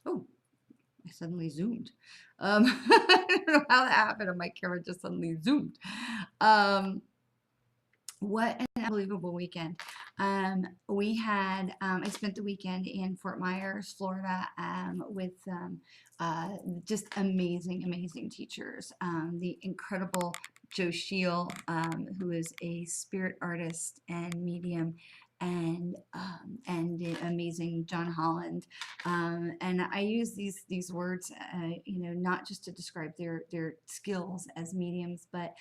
Oh, I suddenly zoomed. I don't know how that happened, and my camera just suddenly zoomed. Um, what an unbelievable weekend. I spent the weekend in Fort Myers, Florida, with just amazing, amazing teachers. The incredible Joe Shiel, who is a spirit artist and medium, and the amazing John Holland. And I use these words, not just to describe their skills as mediums, but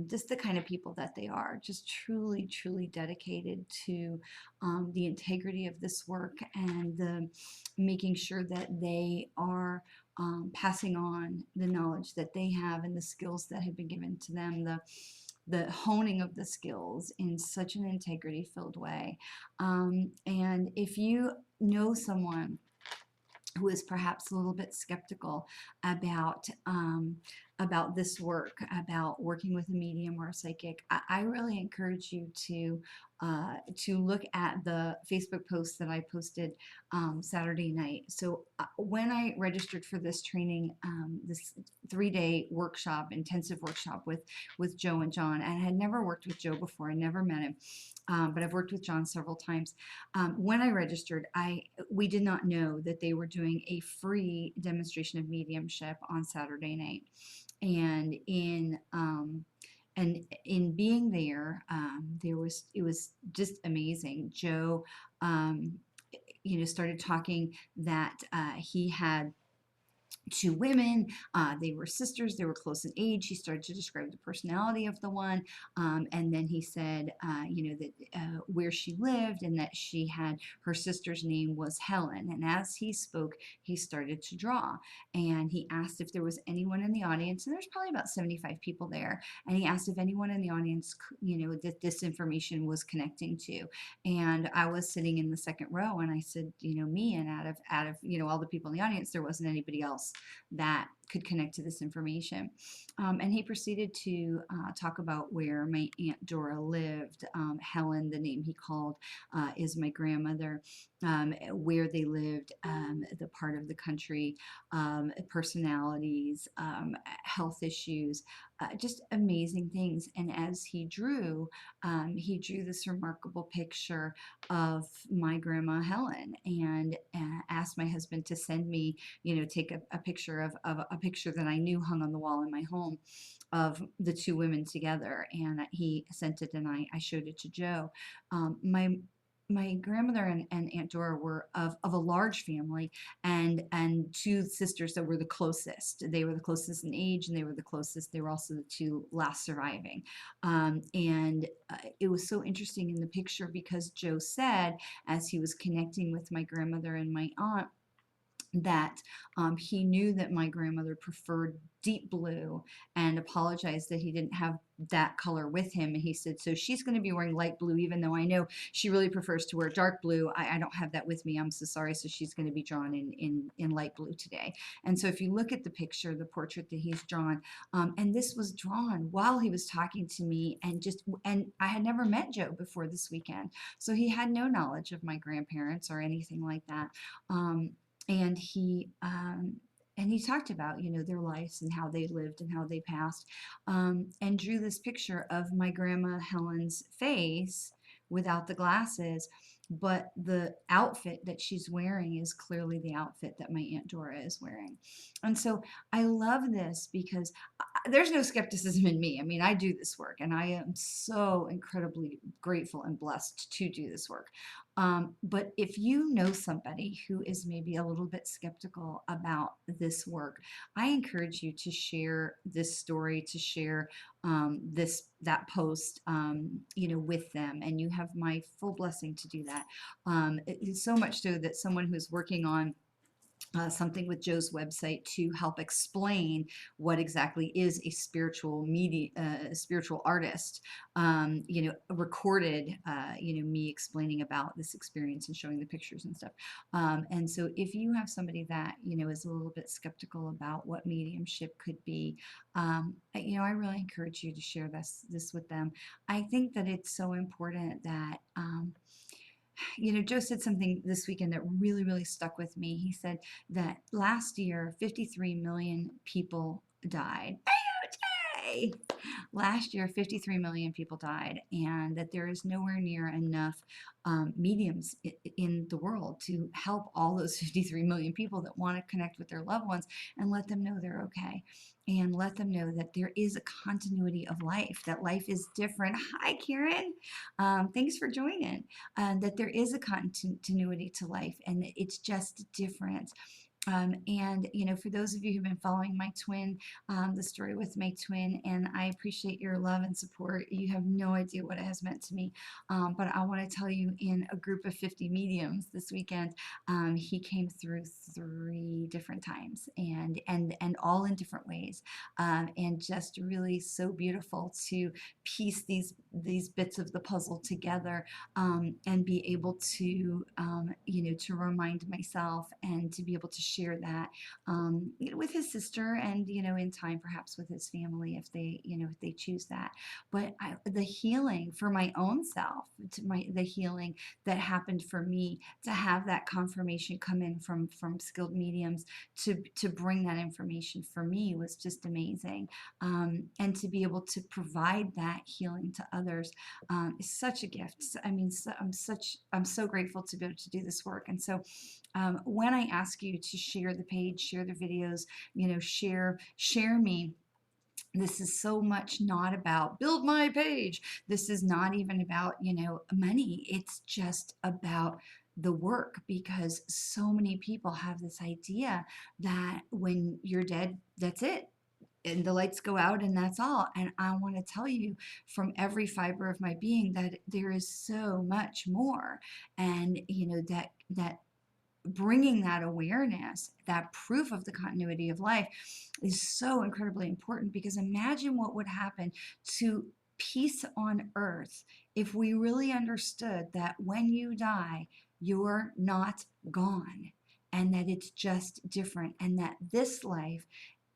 just the kind of people that they are, just truly, truly dedicated to the integrity of this work and the making sure that they are passing on the knowledge that they have and the skills that have been given to them, the honing of the skills in such an integrity filled way. And if you know someone who is perhaps a little bit skeptical about this work, about working with a medium or a psychic, I really encourage you to look at the Facebook post that I posted Saturday night. So when I registered for this training, this 3-day workshop, intensive workshop with Joe and John, and I had never worked with Joe before. I never met him, but I've worked with John several times. When I registered, we did not know that they were doing a free demonstration of mediumship on Saturday night, and in being there, it was just amazing. Joe, started talking that he had two women. They were sisters. They were close in age. He started to describe the personality of the one. And then he said, that where she lived and that she had her sister's name was Helen. And as he spoke, he started to draw. And he asked if there was anyone in the audience. And there's probably about 75 people there. And he asked if anyone in the audience, that this information was connecting to. And I was sitting in the second row, and I said, me. And out of all the people in the audience, there wasn't anybody else that could connect to this information. And he proceeded to talk about where my Aunt Dora lived. Helen, the name he called, is my grandmother. Where they lived, the part of the country, personalities, health issues, just amazing things. And as he drew this remarkable picture of my grandma Helen, and asked my husband to send me, take a picture of a picture that I knew hung on the wall in my home of the two women together. And he sent it, and I showed it to Joe. My grandmother and Aunt Dora were of a large family, and two sisters that were the closest. They were the closest in age, and they were the closest. They were also the two last surviving. And it was so interesting in the picture because Joe said, as he was connecting with my grandmother and my aunt, that he knew that my grandmother preferred deep blue and apologized that he didn't have that color with him. And he said, so she's going to be wearing light blue, even though I know she really prefers to wear dark blue. I don't have that with me. I'm so sorry. So she's going to be drawn in light blue today. And so if you look at the picture, the portrait that he's drawn, and this was drawn while he was talking to me, and I had never met Joe before this weekend. So he had no knowledge of my grandparents or anything like that. And he talked about their lives and how they lived and how they passed, and drew this picture of my grandma Helen's face without the glasses, but the outfit that she's wearing is clearly the outfit that my Aunt Dora is wearing. And so I love this because there's no skepticism in me. I mean, I do this work, and I am so incredibly grateful and blessed to do this work. But if you know somebody who is maybe a little bit skeptical about this work, I encourage you to share this story, to share that post, with them, and you have my full blessing to do that. So much so that someone who's working on something with Joe's website to help explain what exactly is a spiritual spiritual artist, recorded, me explaining about this experience and showing the pictures and stuff. And so if you have somebody that, is a little bit skeptical about what mediumship could be, I really encourage you to share this with them. I think that it's so important that, Joe said something this weekend that really, really stuck with me. He said that last year, 53 million people died. Yay! Last year, 53 million people died, and that there is nowhere near enough mediums in the world to help all those 53 million people that want to connect with their loved ones and let them know they're okay. And let them know that there is a continuity of life, that life is different. Hi, Karen. Thanks for joining. That there is a continuity to life and it's just different. And for those of you who've been following my twin, the story with my twin, and I appreciate your love and support. You have no idea what it has meant to me. But I want to tell you, in a group of 50 mediums this weekend, he came through 3 different times, and all in different ways, and just really so beautiful to piece these bits of the puzzle together, and be able to to remind myself and to be able to share that with his sister, and in time perhaps with his family if they choose that. But the healing for my own self, the healing that happened for me, to have that confirmation come in from skilled mediums to bring that information for me was just amazing. And to be able to provide that healing to others is such a gift. I mean, I'm so grateful to be able to do this work. And so when I ask you to share the page, share the videos, share me, this is so much not about build my page. This is not even about, money. It's just about the work, because so many people have this idea that when you're dead, that's it, and the lights go out and that's all. And I want to tell you from every fiber of my being that there is so much more. And that bringing that awareness, that proof of the continuity of life, is so incredibly important, because imagine what would happen to peace on earth if we really understood that when you die, you're not gone, and that it's just different, and that this life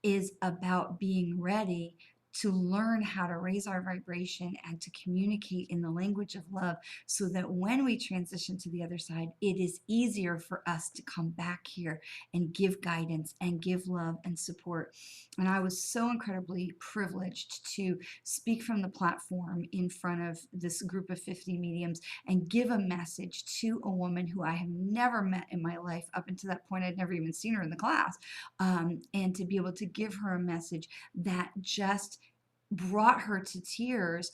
is about being ready to learn how to raise our vibration and to communicate in the language of love, so that when we transition to the other side, it is easier for us to come back here and give guidance and give love and support. And I was so incredibly privileged to speak from the platform in front of this group of 50 mediums and give a message to a woman who I have never met in my life. Up until that point, I'd never even seen her in the class. And to be able to give her a message that just brought her to tears,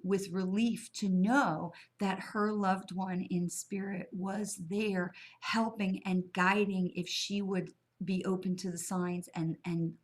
with relief, to know that her loved one in spirit was there helping and guiding, if she would be open to the signs and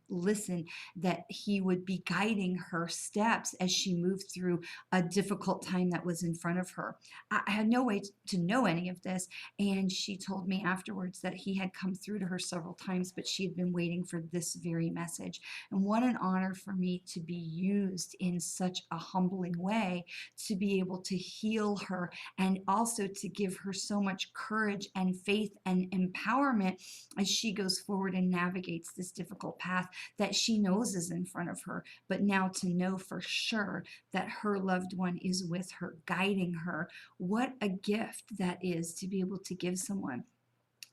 listen, that he would be guiding her steps as she moved through a difficult time that was in front of her. I had no way to know any of this, and she told me afterwards that he had come through to her several times, but she had been waiting for this very message. And what an honor for me to be used in such a humbling way, to be able to heal her, and also to give her so much courage and faith and empowerment as she goes forward and navigates this difficult path that she knows is in front of her. But now to know for sure that her loved one is with her, guiding her, what a gift that is to be able to give someone.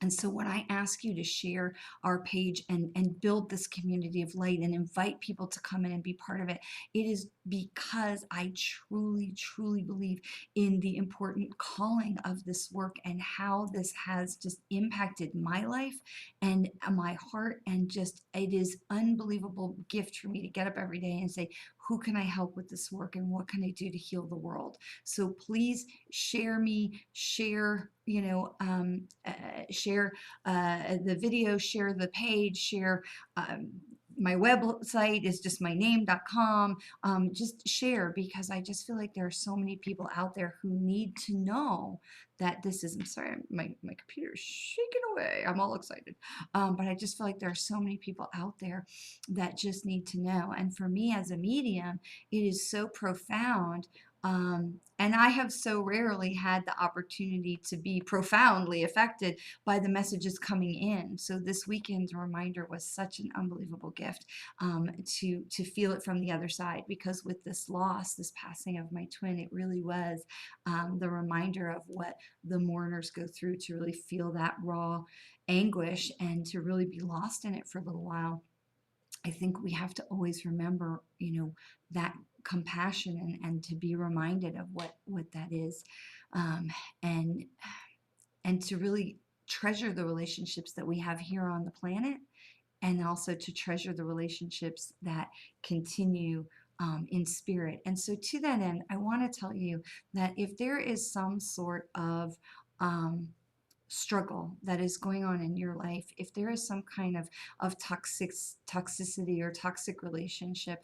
And so when I ask you to share our page and build this community of light and invite people to come in and be part of it, it is because I truly, truly believe in the important calling of this work and how this has just impacted my life and my heart. And just, it is unbelievable gift for me to get up every day and say, who can I help with this work and what can I do to heal the world? So please share me, share, share the video, share the page, share my website is just my name.com. Just share, because I just feel like there are so many people out there who need to know that this is, I'm sorry, my computer is shaking away. I'm all excited. But I just feel like there are so many people out there that just need to know. And for me as a medium, it is so profound And I have so rarely had the opportunity to be profoundly affected by the messages coming in. So this weekend's reminder was such an unbelievable gift, to feel it from the other side. Because with this loss, this passing of my twin, it really was, the reminder of what the mourners go through, to really feel that raw anguish and to really be lost in it for a little while. I think we have to always remember, that compassion, and to be reminded of what that is, um, and to really treasure the relationships that we have here on the planet, and also to treasure the relationships that continue, in spirit. And so, to that end, I want to tell you that if there is some sort of, um, struggle that is going on in your life, if there is some kind of toxicity or toxic relationship,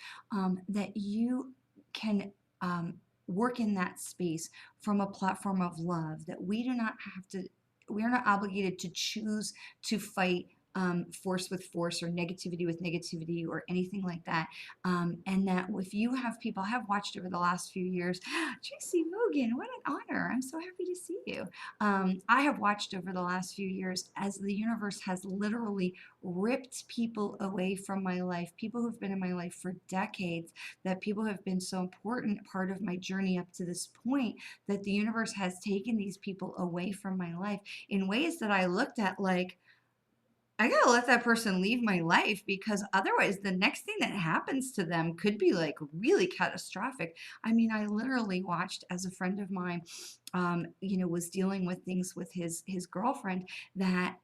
that you can, work in that space from a platform of love, that we do not have to, we are not obligated to choose to fight, force with force, or negativity with negativity, or anything like that. And that if you have people, I have watched over the last few years, Tracy Logan, what an honor. I'm so happy to see you. I have watched over the last few years as the universe has literally ripped people away from my life, people who've been in my life for decades, that people have been so important part of my journey up to this point, that the universe has taken these people away from my life in ways that I looked at like, I gotta let that person leave my life, because otherwise the next thing that happens to them could be like really catastrophic. I mean, I literally watched as a friend of mine, was dealing with things with his girlfriend, that,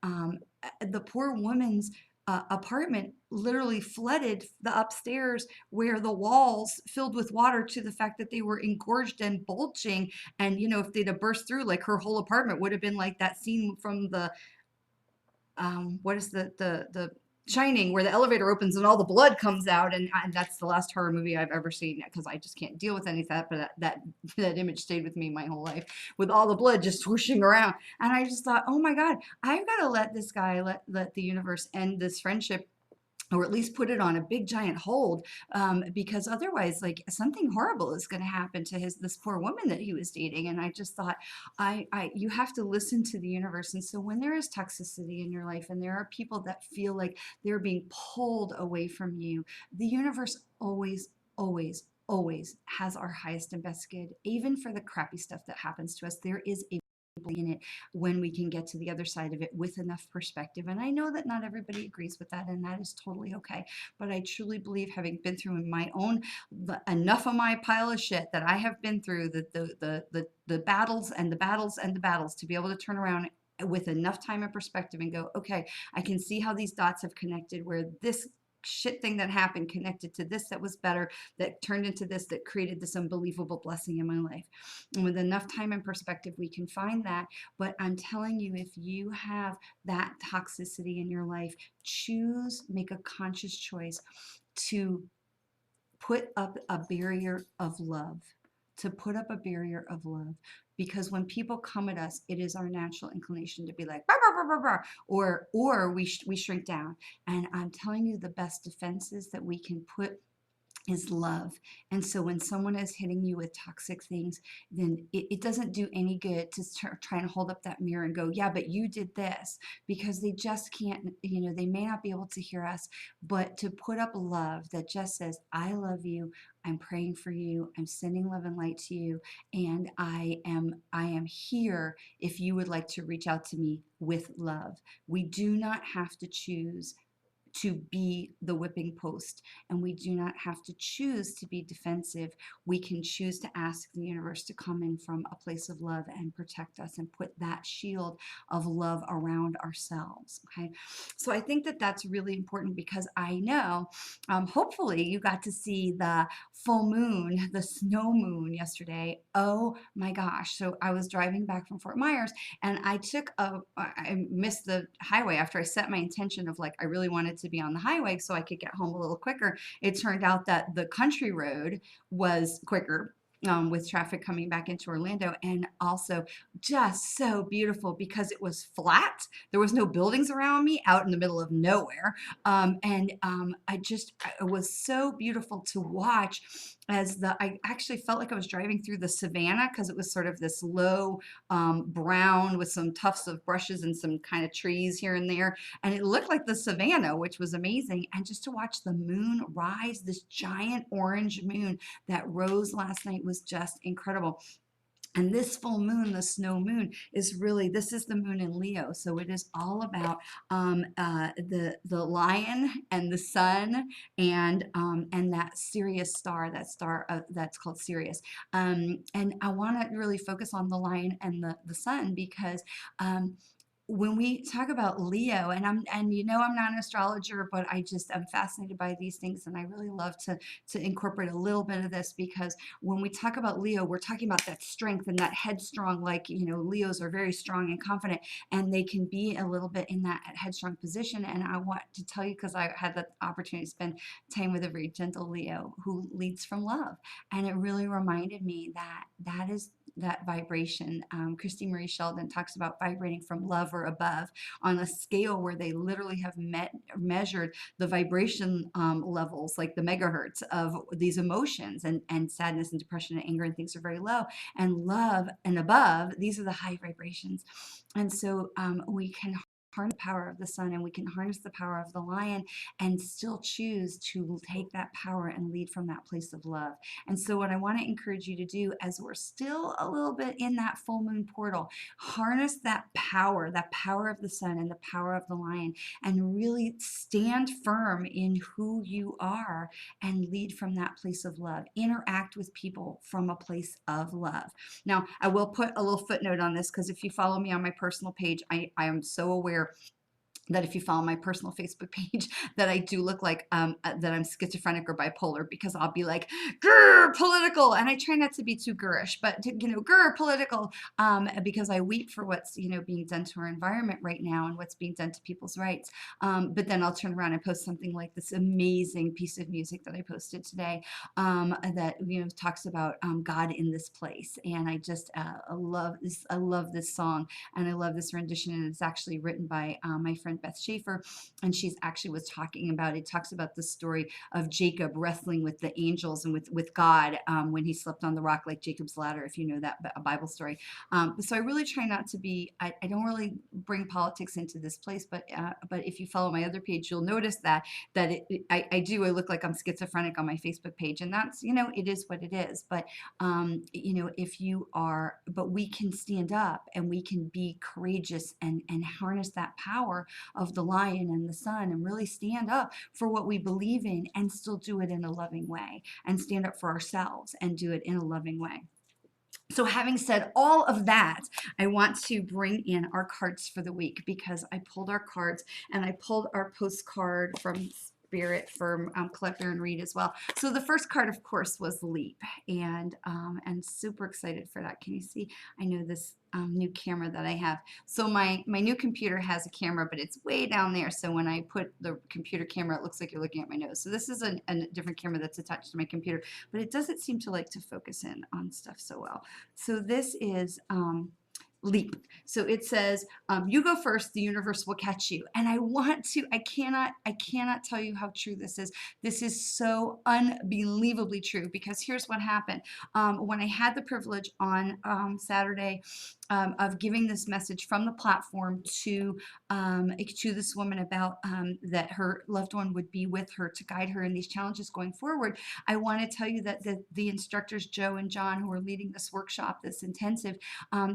the poor woman's, apartment literally flooded the upstairs, where the walls filled with water to the fact that they were engorged and bulging. And if they'd have burst through, like, her whole apartment would have been like that scene from the, what is the Shining, where the elevator opens and all the blood comes out, and that's the last horror movie I've ever seen, because I just can't deal with any of that. But that image stayed with me my whole life, with all the blood just swooshing around, and I just thought, oh my God, I've got to let this guy, let the universe end this friendship, or at least put it on a big giant hold, because otherwise, like, something horrible is going to happen to this poor woman that he was dating. And I just thought, you have to listen to the universe. And so when there is toxicity in your life, and there are people that feel like they're being pulled away from you, the universe always, always, always has our highest and best good. Even for the crappy stuff that happens to us, there is a in it, when we can get to the other side of it with enough perspective. And I know that not everybody agrees with that, and that is totally okay. But I truly believe, having been through in my own, enough of my pile of shit that I have been through, the battles and the battles and the battles, to be able to turn around with enough time and perspective and go, okay, I can see how these dots have connected, where this shit thing that happened connected to this that was better, that turned into this, that created this unbelievable blessing in my life. And with enough time and perspective, we can find that. But I'm telling you, if you have that toxicity in your life, make a conscious choice to put up a barrier of love, to put up a barrier of love. Because when people come at us, it is our natural inclination to be like, "Bah, bah, bah, bah, bah," or we shrink down. And I'm telling you, the best defenses that we can put is love. And so when someone is hitting you with toxic things, then it doesn't do any good to try and hold up that mirror and go, yeah, but you did this, because they just can't, they may not be able to hear us. But to put up love that just says, I love you, I'm praying for you, I'm sending love and light to you, and I am here if you would like to reach out to me with love. We do not have to choose to be the whipping post, and we do not have to choose to be defensive. We can choose to ask the universe to come in from a place of love and protect us, and put that shield of love around ourselves. Okay, so I think that that's really important, because I know, hopefully you got to see the full moon, the snow moon yesterday. Oh my gosh. So I was driving back from Fort Myers, and I missed the highway after I set my intention of, like, I really wanted to be on the highway so I could get home a little quicker. It turned out that the country road was quicker. with traffic coming back into Orlando, and also just so beautiful because it was flat. There was no buildings around me, out in the middle of nowhere, it was so beautiful to watch. I actually felt like I was driving through the savannah because it was sort of this low brown with some tufts of brushes and some kind of trees here and there, and it looked like the savannah, which was amazing. And just to watch the moon rise, this giant orange moon that rose last night, was just incredible. And this full moon, the snow moon, is really, this is the moon in Leo. So it is all about the lion and the sun, and that Sirius star, that star that's called Sirius. And I want to really focus on the lion and the sun because when we talk about Leo, and I'm not an astrologer, but I'm fascinated by these things, and I really love to incorporate a little bit of this, because when we talk about Leo, we're talking about that strength and that headstrong, like, Leos are very strong and confident, and they can be a little bit in that headstrong position. And I want to tell you, because I had the opportunity to spend time with a very gentle Leo who leads from love, and it really reminded me that that is that vibration. Christy Marie Sheldon talks about vibrating from love or above on a scale where they literally have measured the vibration levels, like the megahertz of these emotions, and sadness and depression and anger and things are very low, and love and above, these are the high vibrations. And so we can harness the power of the sun, and we can harness the power of the lion, and still choose to take that power and lead from that place of love. And so what I want to encourage you to do, as we're still a little bit in that full moon portal, harness that power of the sun and the power of the lion, and really stand firm in who you are and lead from that place of love. Interact with people from a place of love. Now, I will put a little footnote on this, because if you follow me on my personal page, I am so aware that if you follow my personal Facebook page, that I do look like that I'm schizophrenic or bipolar, because I'll be like, grr, political, and I try not to be too gurish, but grr, political, because I weep for what's being done to our environment right now, and what's being done to people's rights. But then I'll turn around and post something like this amazing piece of music that I posted today, that talks about God in this place, and I just love this. I love this song, and I love this rendition, and it's actually written by my friend Beth Schaefer, and she's actually was talking about, it talks about the story of Jacob wrestling with the angels and with God when he slept on the rock, like Jacob's ladder, if you know that Bible story. So I really try not to be, I don't really bring politics into this place, but if you follow my other page, you'll notice that I look like I'm schizophrenic on my Facebook page, and that's, it is what it is. But if you are, but we can stand up, and we can be courageous, and harness that power of the lion and the sun, and really stand up for what we believe in, and still do it in a loving way, and stand up for ourselves and do it in a loving way. So having said all of that, I want to bring in our cards for the week, because I pulled our cards, and I pulled our postcard from Spirit for Collect, Learn, Read as well. So the first card, of course, was Leap, and super excited for that. Can you see? I know this new camera that I have. So my new computer has a camera, but it's way down there. So when I put the computer camera, it looks like you're looking at my nose. So this is a different camera that's attached to my computer, but it doesn't seem to like to focus in on stuff so well. So this is Leap. So it says, you go first, the universe will catch you. And I cannot tell you how true this is. This is so unbelievably true, because here's what happened. When I had the privilege on Saturday of giving this message from the platform to this woman about that her loved one would be with her to guide her in these challenges going forward, I want to tell you that the instructors, Joe and John, who are leading this workshop, this intensive,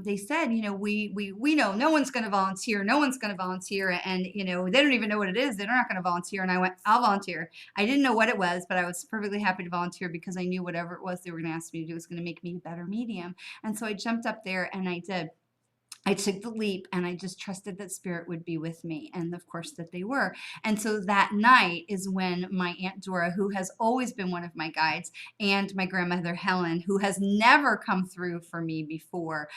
they said, we know no one's going to volunteer. No one's going to volunteer. And, they don't even know what it is. They're not going to volunteer. And I went, I'll volunteer. I didn't know what it was, but I was perfectly happy to volunteer, because I knew whatever it was they were going to ask me to do was going to make me a better medium. And so I jumped up there and I did. I took the leap and I just trusted that spirit would be with me. And of course that they were. And so that night is when my Aunt Dora, who has always been one of my guides, and my grandmother Helen, who has never come through for me before,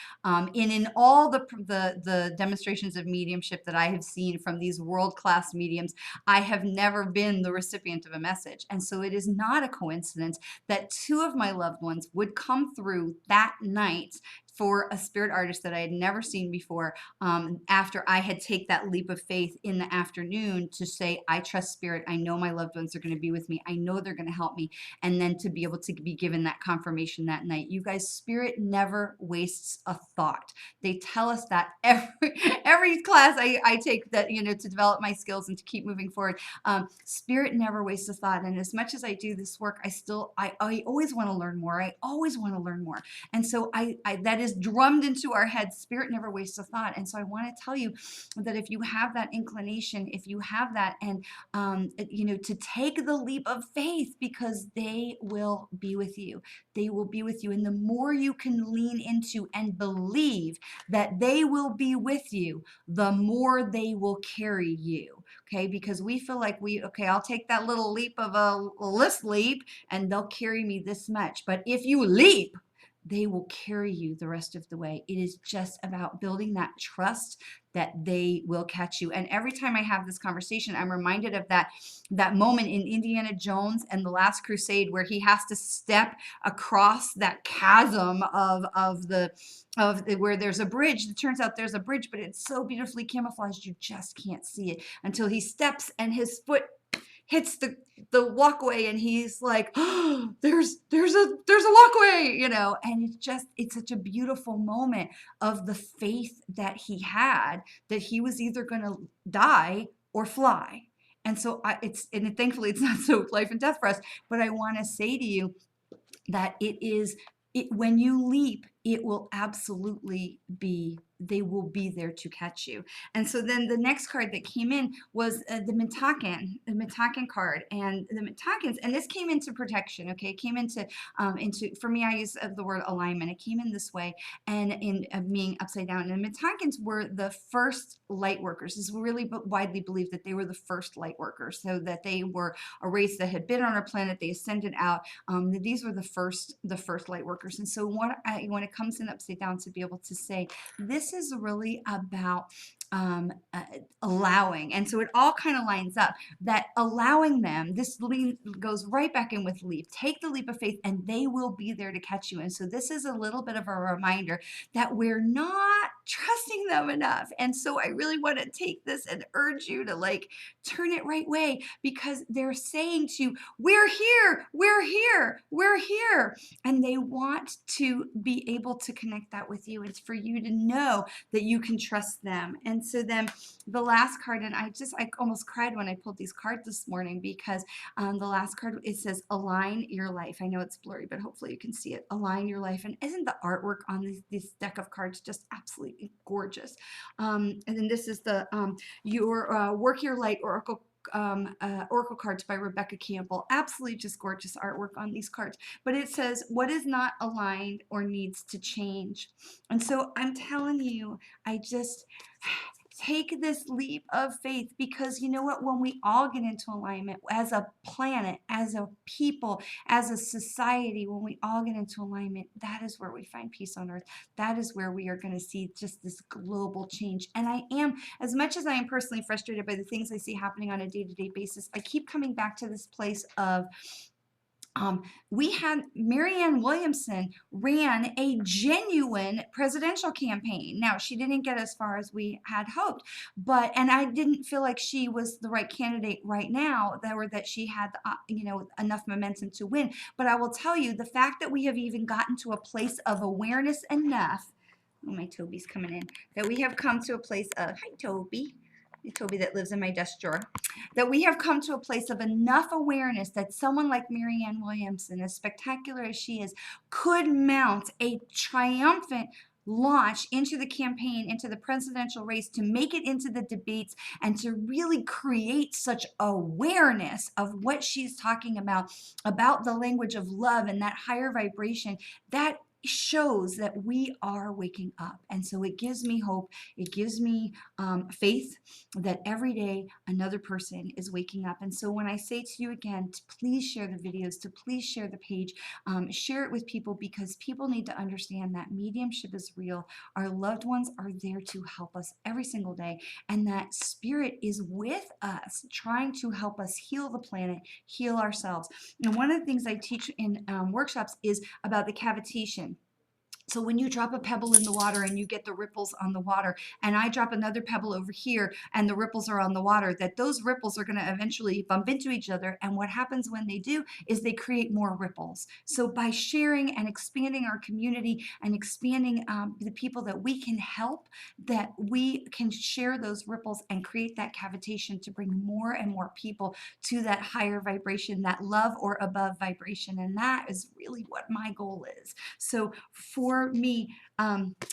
in all the demonstrations of mediumship that I have seen from these world-class mediums, I have never been the recipient of a message. And so it is not a coincidence that two of my loved ones would come through that night for a spirit artist that I had never seen before, after I had take that leap of faith in the afternoon to say, I trust spirit. I know my loved ones are going to be with me. I know they're going to help me. And then to be able to be given that confirmation that night. You guys, spirit never wastes a thought. They tell us that every class I take, that, to develop my skills and to keep moving forward. Spirit never wastes a thought. And as much as I do this work, I always want to learn more. I always want to learn more. And so that is drummed into our heads. Spirit never wastes a thought. And so I want to tell you that if you have that inclination, if you have that, and to take the leap of faith, because they will be with you. They will be with you. And the more you can lean into and believe that they will be with you, the more they will carry you. Okay, because we feel like I'll take that little leap of this leap and they'll carry me this much. But if you leap, they will carry you the rest of the way. It is just about building that trust that they will catch you. And every time I have this conversation, I'm reminded of that moment in Indiana Jones and the Last Crusade, where he has to step across that chasm of where there's a bridge. It turns out there's a bridge, but it's so beautifully camouflaged you just can't see it until he steps and his foot hits the walkway, and he's like, oh, there's a walkway, and it's such a beautiful moment of the faith that he had, that he was either going to die or fly. And so thankfully it's not so life and death for us, but I want to say to you that when you leap, it will absolutely they will be there to catch you. And so then the next card that came in was the Mitaken card. And the Mitakens, and this came into protection, okay? It came into for me, I use the word alignment. It came in this way, and in being upside down. And the Mitakens were the first light workers. It's really widely believed that they were the first light workers, so that they were a race that had been on our planet. They ascended out. These were the first light workers. And so when it comes in upside down, to be able to say, this is really about allowing. And so it all kind of lines up, that allowing them, this goes right back in with leap. Take the leap of faith and they will be there to catch you. And so this is a little bit of a reminder that we're not trusting them enough. And so I really want to take this and urge you to turn it right way, because they're saying to you, we're here, we're here, we're here. And they want to be able to connect that with you. It's for you to know that you can trust them. And so then the last card, and I almost cried when I pulled these cards this morning, because the last card, it says align your life. I know it's blurry, but hopefully you can see it. Align your life. And isn't the artwork on this deck of cards just absolutely gorgeous? And then this is the your Work Your Light Oracle cards by Rebecca Campbell. Absolutely just gorgeous artwork on these cards. But it says, what is not aligned or needs to change? And so I'm telling you, I just take this leap of faith, because you know what? When we all get into alignment as a planet, as a people, as a society, when we all get into alignment, that is where we find peace on earth. That is where we are going to see just this global change. And as much as I am personally frustrated by the things I see happening on a day-to-day basis, I keep coming back to this place of we had Marianne Williamson ran a genuine presidential campaign. Now, she didn't get as far as we had hoped, and I didn't feel like she was the right candidate right now, that she had, enough momentum to win. But I will tell you, the fact that we have even gotten to a place of awareness enough, oh, my Toby's coming in, that we have come to a place of, hi, Toby that lives in my desk drawer, that we have come to a place of enough awareness that someone like Marianne Williamson, as spectacular as she is, could mount a triumphant launch into the campaign, into the presidential race, to make it into the debates, and to really create such awareness of what she's talking about the language of love and that higher vibration. That shows that we are waking up. And so it gives me hope. It gives me faith that every day another person is waking up. And so when I say to you again, to please share the videos, to please share the page, share it with people, because people need to understand that mediumship is real. Our loved ones are there to help us every single day. And that spirit is with us, trying to help us heal the planet, heal ourselves. And one of the things I teach in workshops is about the cavitation. So when you drop a pebble in the water and you get the ripples on the water, and I drop another pebble over here and the ripples are on the water, that those ripples are going to eventually bump into each other. And what happens when they do is they create more ripples. So by sharing and expanding our community and expanding the people that we can help, that we can share those ripples and create that cavitation to bring more and more people to that higher vibration, that love or above vibration. And that is really what my goal is. So for me,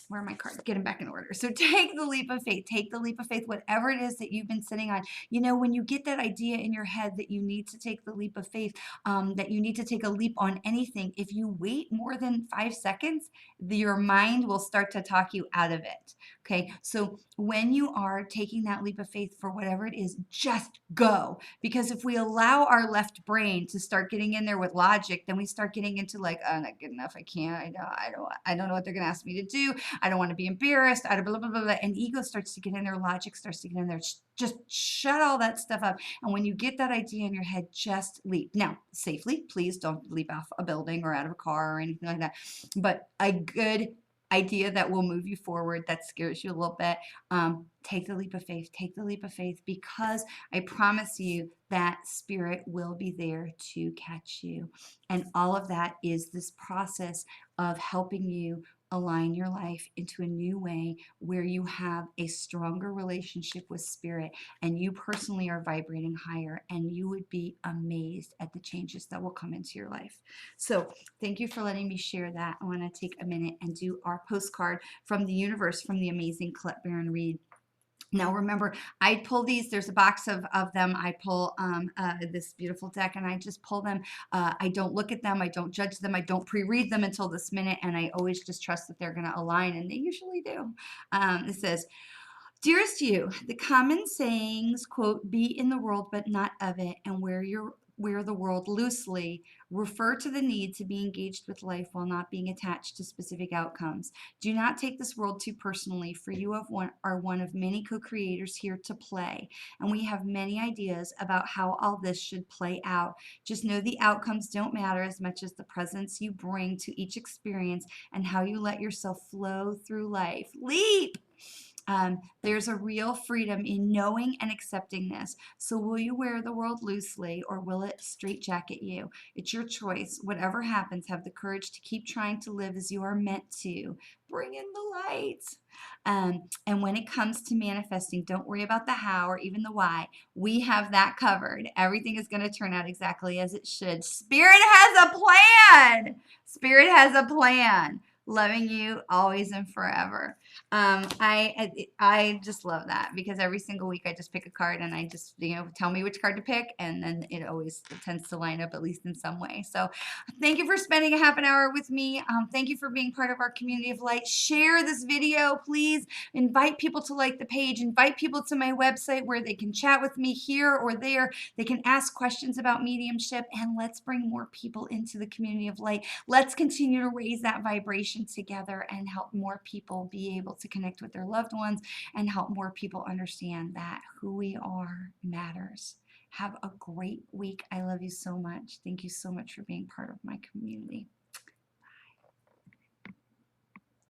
where are my cards? Get them back in order. So take the leap of faith. Take the leap of faith, whatever it is that you've been sitting on. You know, when you get that idea in your head that you need to take the leap of faith, that you need to take a leap on anything, if you wait more than 5 seconds, your mind will start to talk you out of it. Okay, so when you are taking that leap of faith for whatever it is, just go. Because if we allow our left brain to start getting in there with logic, then we start getting into like, oh, not good enough. I can't. I don't know what they're going to ask me to do. I don't want to be embarrassed. I don't blah blah blah blah. And ego starts to get in there. Logic starts to get in there. Just shut all that stuff up. And when you get that idea in your head, just leap. Now, safely, please don't leap off a building or out of a car or anything like that. But a good idea that will move you forward, that scares you a little bit, take the leap of faith. Take the leap of faith, because I promise you that spirit will be there to catch you. And all of that is this process of helping you align your life into a new way where you have a stronger relationship with spirit and you personally are vibrating higher, and you would be amazed at the changes that will come into your life. So thank you for letting me share that. I want to take a minute and do our postcard from the universe from the amazing Colette Baron Reed. Now remember, I pull these, there's a box of them. I pull this beautiful deck and I just pull them. I don't look at them. I don't judge them. I don't pre-read them until this minute. And I always just trust that they're going to align, and they usually do. It says, dearest you, the common sayings, quote, be in the world but not of it, and wear the world loosely, refer to the need to be engaged with life while not being attached to specific outcomes. Do not take this world too personally, for you are one of many co-creators here to play, and we have many ideas about how all this should play out. Just know the outcomes don't matter as much as the presence you bring to each experience and how you let yourself flow through life. Leap! There's a real freedom in knowing and accepting this. So will you wear the world loosely, or will it straitjacket you? It's your choice. Whatever happens, have the courage to keep trying to live as you are meant to. Bring in the light. And when it comes to manifesting, don't worry about the how or even the why. We have that covered. Everything is going to turn out exactly as it should. Spirit has a plan. Spirit has a plan. Loving you always and forever. I just love that, because every single week I just pick a card and I just, tell me which card to pick, and then it always tends to line up at least in some way. So thank you for spending a half an hour with me. Thank you for being part of our community of light. Share this video, please. Invite people to like the page. Invite people to my website where they can chat with me here or there. They can ask questions about mediumship, and let's bring more people into the community of light. Let's continue to raise that vibration together and help more people be able to connect with their loved ones, and help more people understand that who we are matters. Have a great week. I love you so much. Thank you so much for being part of my community.